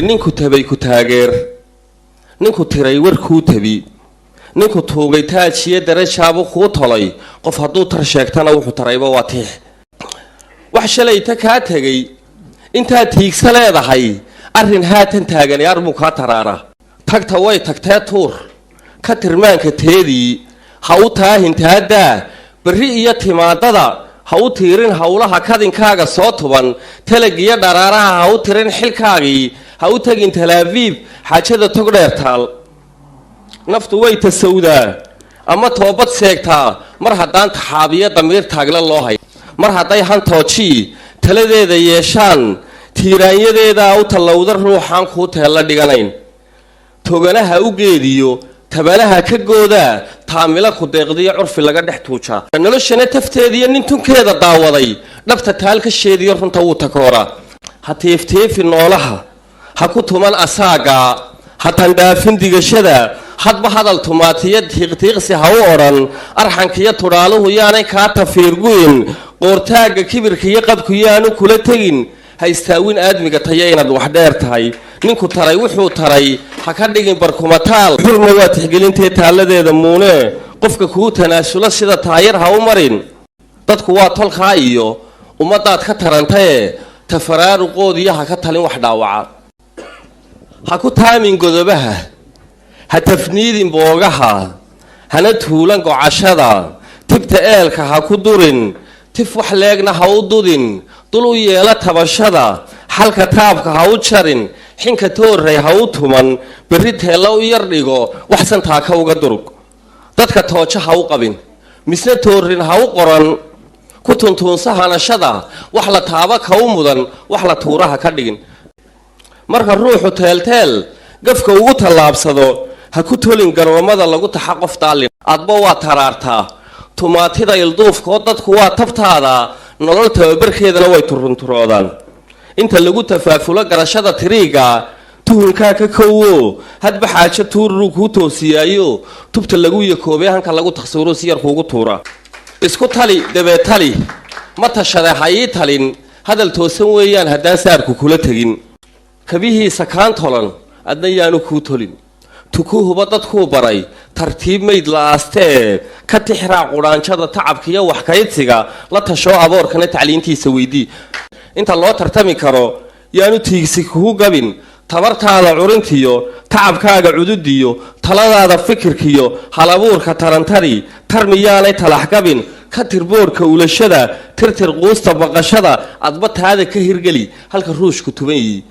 ninku tabay ku taageer ninku tiray war kuu tabi ninku tuugay taajiye darajaabu kuu tolay qof hadduu tar sheegtana wuxuu tarayba waa tiix wax shalayta kaa tegay intaad tiigsa leedahay arrin haatan taagan arbuu kaa taraara tagta way tagtee tuur ka tirmaanka teedii ha u taahintaadaa berri iyo timaadada ha u tiirin howlaha kadinkaaga soo tuban talagiyo dharaaraha ha u tirin xilkaagii ha u tagin talaabiib xaajada tog dheer taal naftu way tasawdaa ama toobad seegtaa mar haddaan taxaabiyo damiir taagla loo hay mar hadday hantoojii taladeeda yeeshaan tiiraanyadeedaa u tallowda ruuxaan kuu teella dhiganayn toganaha u geediyo tabanaha ka goodaa taamila ku deeqdiyo curfi laga dhex tuujaa noloshana tafteediyo nin tunkeeda daawaday dhabta taalkasheediyo runta wuu takooraa ha teefteefi noolaha ha ku tuman asaagaa ha tandhaafin digashada hadba hadal tumaatiyo tiiqtiiqsi ha u odhan arxankiyo tudhaaluhu yaanay kaa tafiirgu'in qoortaagga kibirkiyo qabku yaanu kula tegin ha istaawin aadmiga taya inaad wax dheer tahay ninku taray wuxuu taray ha ka dhigin barkumataal xurma waa tixgelintee taalladeeda muune qofka kuu tanaasulo sida taayar ha u marin dadku waa tolkaa iyo ummadaad ka tarantaye tafaraaruqoodiyo ha ka talin wax dhaawaca ha ku taamin godobaha ha tafniidin boogaha hana tuulan gocashada tibta eelka ha ku durin tif wax leegna ha u dudin dul u yeela tabashada xalka taabka ha u jarin xinka toorray ha u tuman berri teella u yar dhigo waxsan taaka uga durug dadka tooja ha u qabin misna toorrin ha u qoran ku tuntuunsa hanashada wax la taaba ka u mudan wax la tuuraha ka dhigin marka ruuxu teelteel gafka ugu tallaabsado ha ku tolin garwamada lagu taxa qof daalin adba waa taraartaa tumaatida ilduufkoo dadku waa tabtaada nolol tababarkeedana way turunturoodaan inta lagu tafaafulo garashada tiriiga tuhunkaa ka kowo hadba xaajo tuururuu kuu toosiyaayo tubta lagu yakoobay hanka lagu taksawiro si yar kuugu tuura isku tali dabeetali ma tashade ha ii talin hadal toosan weeyaan haddaan saarku kula tegin kabihiisa kaan tolan adna yaanu kuu tolin tukuuhuba dadkuu baray tartiib mayd la aastee ka tixraac qudhaanjada tacabkiiyo waxkaydsiga la tashoo aboorkana tacliintiisa weydii inta loo tartami karo yaanu tiigsi kugu gabin tabartaada curintiyo tacabkaaga cududiyo taladaada fikirkiyo halabuurka tarantari tarmiyaanay talax gabin ka tirboorka ulashada tirtir quusta baqashada adba taada ka hirgeli halka ruushku tuban yihi